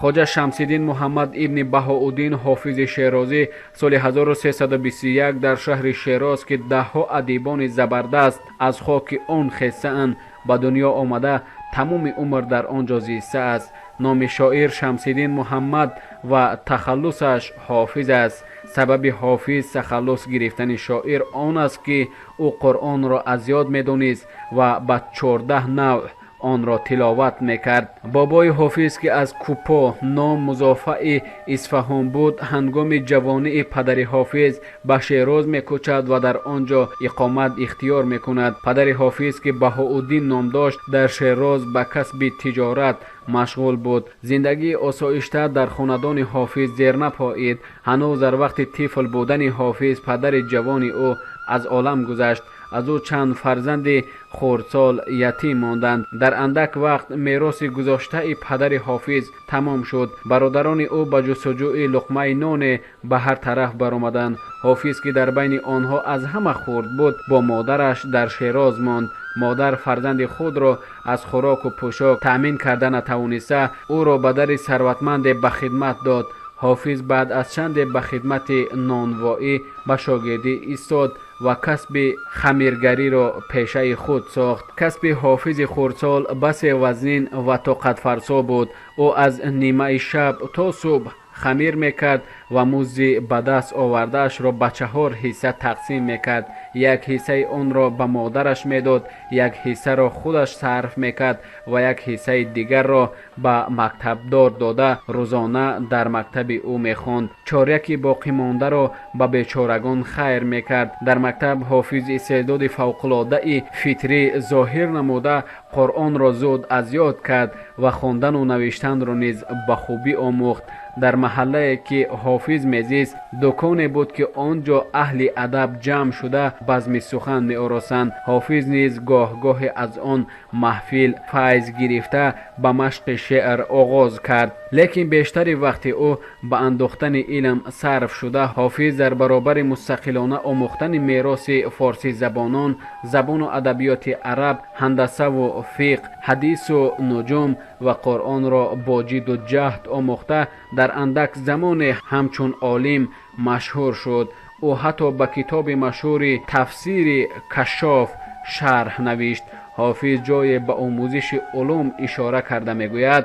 хоҷа шамсиддин муҳаммад ибни баҳоуддин ҳофизи шерозӣ соли 1321 дар шаҳри Шероз ки даҳҳо адибони забардаст аз хоки он хестаанд ба дунё омада тамоми умр дар он ҷо зистааст. номи шоир Шамсиддин Муҳаммад ва тахаллусаш ҳофиз аст. сабаби ҳофиз тахаллус гирифтани шоир он аст ки ӯ Қуръонро аз ёд медонист ва ба 14 навъ онро тиловат мекард. бобои ҳофиз ки аз Купо ном Музофаи Исфаҳон буд, ҳангоми ҷавонии падари ҳофиз ба Шероз мекӯчад ва дар он ҷо иқомат ихтиёр мекунад. падари ҳофиз ки Баҳоуддин ном дошт, дар Шероз ба касби тиҷорат машғул буд. зиндагии осоишта дар хонадони ҳофиз зер напоид. ҳанӯз дар вақти тифл будани ҳофиз падари ҷавони ӯ аз олам гузашт. аз ӯ чанд фарзанди хурдсол ятим монданд. дар андак вақт мероси гузоштаи падари ҳофиз тамом шуд. бародарони ӯ ба ҷустуҷӯи луқмаи ноне ба ҳар тараф баромаданд. ҳофиз ки дар байни онҳо аз ҳама хурд буд, бо модараш дар Шероз монд. модар фарзанди худро аз хӯроку пӯшок таъмин карда натавониста, ӯро ба дари сарватманде ба хидмат дод. ҳофиз баъд аз чанде ба хидмати нонвоӣ ба шогирдӣ истод ва касби хамиргариро пешаи худ сохт. касби ҳофизи хурдсол басе вазнин ва тоқатфарсо буд. ӯ аз нимаи шаб то субҳ хамир мекард ва музди ба даст овардаашро ба 4 ҳисса тақсим мекард. як ҳиссаи онро ба модараш медод, як ҳиссаро худаш сарф мекард ва як ҳиссаи дигарро ба мактабдор дода рӯзона дар мактаби ӯ мехонд. чоряки боқимондаро ба бечорагон хайр мекард. дар мактаб ҳофиз истеъдоди фавқулодаи фитрӣ зоҳир намуда, Қуръонро зуд аз ёд кард ва хондану навиштанро низ ба хубӣ омӯхт. дар маҳаллае ки ҳофиз мезист, дуконе буд ки он ҷо аҳли адаб ҷамъ шуда базми сухан меоросанд. ҳофиз низ гоҳ-гоҳе аз он маҳфил файз гирифта ба машқи шеър оғоз кард. лекин бештари вақти ӯ ба андохтани илм сарф шуда, ҳофиз дар баробари мустақилона омӯхтани мероси форсизабонон, забону адабиёти араб, ҳандасаву фиқҳ, ҳадису нуҷум ва Қуръонро бо ҷидду ҷаҳд омӯхта, дар андак замоне ҳамчун олим машҳур шуд. ӯ ҳатто ба китоби машҳури тафсири Кашшоф шарҳ навишт. ҳофиз ҷое ба омӯзиши улум ишора карда мегӯяд: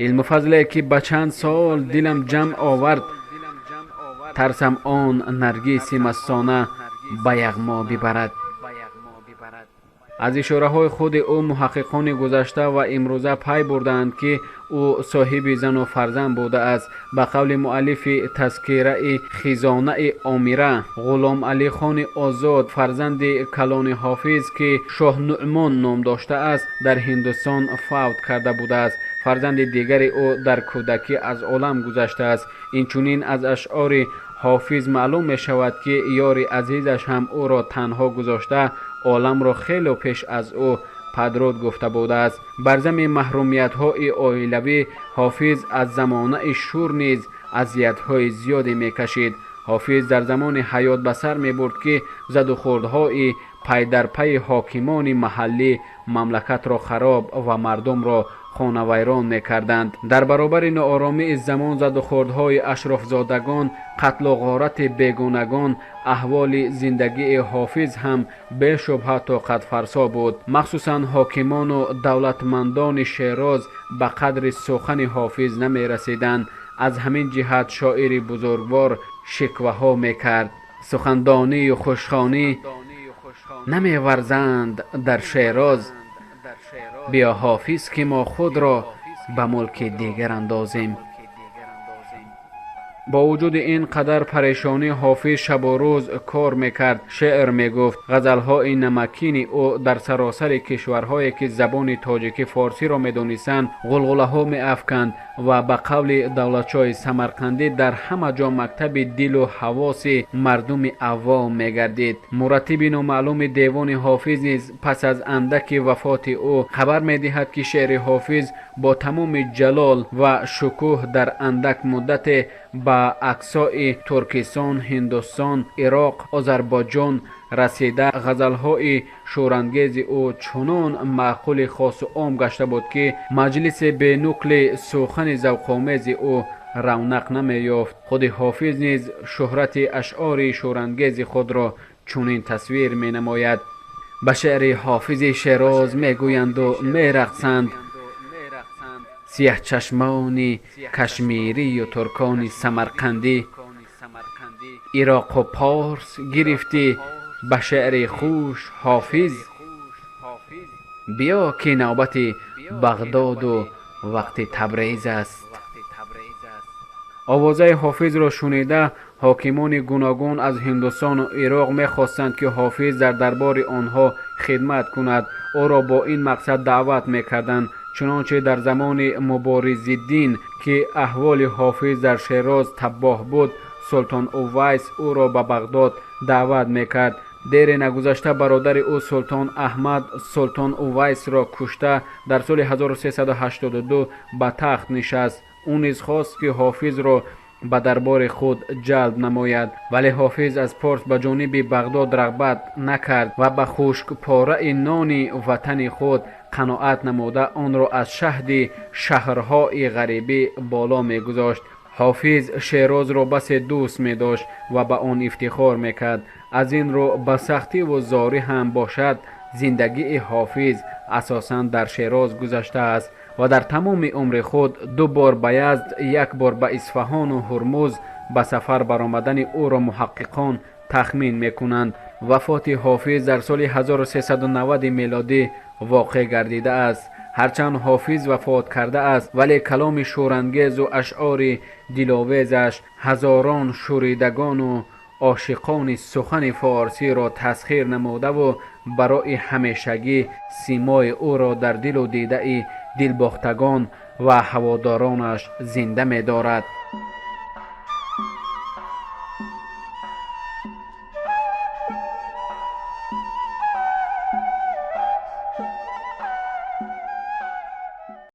илму фазле ки ба чанд сол дилам ҷамъ овард, тарсам он наргиси мастона ба яғмо бибарад. аз ишораҳои худи ӯ муҳаққиқони гузашта ва имрӯза пай бурданд ки ӯ соҳиби зану фарзанд будааст. ба қавли муаллифи тазкираи хизонаи омира, ғулом алихони озод, фарзанди калони ҳофиз ки шоҳ Нуъмон ном доштааст, дар Ҳиндустон фавт карда будааст. фарзанди дигари ӯ дар кӯдакӣ аз олам гузаштааст. инчунин аз ашъори ҳофиз маълум мешавад ки ёри азизаш ҳам ӯро танҳо гузошта, оламро хело пеш аз ӯ падруд гуфта будааст. бар зами маҳрумиятҳои оилавӣ ҳофиз аз замонаи шур низ азиятҳои зиёде мекашид. ҳофиз дар замони ҳаёт ба сар мебурд ки задухӯрдҳои пайдарпайи ҳокимони маҳаллӣ мамлакатро хароб ва мардумро хонавайрон мекарданд. дар баробари нооромии замон, задухӯрдҳои ашрофзодагон, қатлу ғорати бегунагон, аҳволи зиндагии ҳофиз ҳам бешубҳа тоқатфарсо буд. махсусан ҳокимону давлатмандони Шероз ба қадри сухани ҳофиз намерасиданд. аз ҳамин ҷиҳат шоири бузургвор шикваҳо мекард: сухандонию хушхонӣ намеварзанд дар Шероз, биё ҳофиз ки мо худро ба мулки дигар андозем. бо вуҷуди ин қадар парешонӣ, ҳофиз шабу рӯз кор мекард, шеър мегуфт. ғазалҳои намакини ӯ дар саросари кишварҳое ки забони тоҷикӣ форсиро медонистанд ғулғулаҳо меафканд ва ба қавли давлатшоҳи самарқандӣ дар ҳама ҷо мактаби дилу ҳавоси мардуми аввом мегардид. мураттиби номаълуми девони ҳофиз низ пас аз андаки вафоти ӯ хабар медиҳад ки шеъри ҳофиз бо тамоми ҷалол ва шукӯҳ дар андак муддате ба به اقصای ترکستان، هندوستان، عراق، آذربایجان رسیده غزل‌های شورانگیز او چنان معقول خاص و عام گشته بود که مجلس به نقل سخن ذوق‌آمیز او رونق نمی‌یافت. خود حافظ نیز شهرت اشعار شورانگیز خود را چنین تصویر می‌نماید: به شعر حافظ شیراز میگویند و میرقصند، سیاه چشمان کشمیری و ترکان سمرقندی، عراق و پارس گرفتی به شعر خوش حافظ، بیا که نوبت بغداد و وقت تبریز است. آوازه حافظ را شنیده حاکمان گوناگون از هندوستان و عراق می‌خواستند که حافظ در دربار آنها خدمت کند. او را با این مقصد دعوت می‌کردند. چنانچه در زمان مبارزالدین که احوال حافظ در شیراز تباه بود، سلطان اویس او را به بغداد دعوت می‌کرد. دیر نگذشته برادر او سلطان احمد سلطان اویس را کشته در سال 1382 به تخت نشست. او نیز خواست که حافظ را به دربار خود جلب نماید، ولی حافظ از پارس به جانب بغداد رغبت نکرد و به خشک پاره نان وطن خود قناعت نموده آن را از شهد شهرهای غریبی بالا می‌گذاشت. حافظ شیراز را بس دوست می داشت و به آن افتخار میکرد. از این رو به سختی و زاری هم باشد زندگی حافظ اساساً در شیراز گذشته است و در تمام عمر خود 2 بار به یزد، 1 بار به اصفهان و هرمز به سفر برآمدن او را محققان تخمین میکنند. وفات حافظ در سال 1390 میلادی واقع گردیده است. هرچند حافظ وفات کرده است ولی کلام شورانگیز و اشعار دلاویزش هزاران شوریدگان و عاشقان سخن فارسی را تسخیر نموده و برای همیشگی سیمای او را در دل و دیده دلباختگان و هوادارانش زنده می دارد.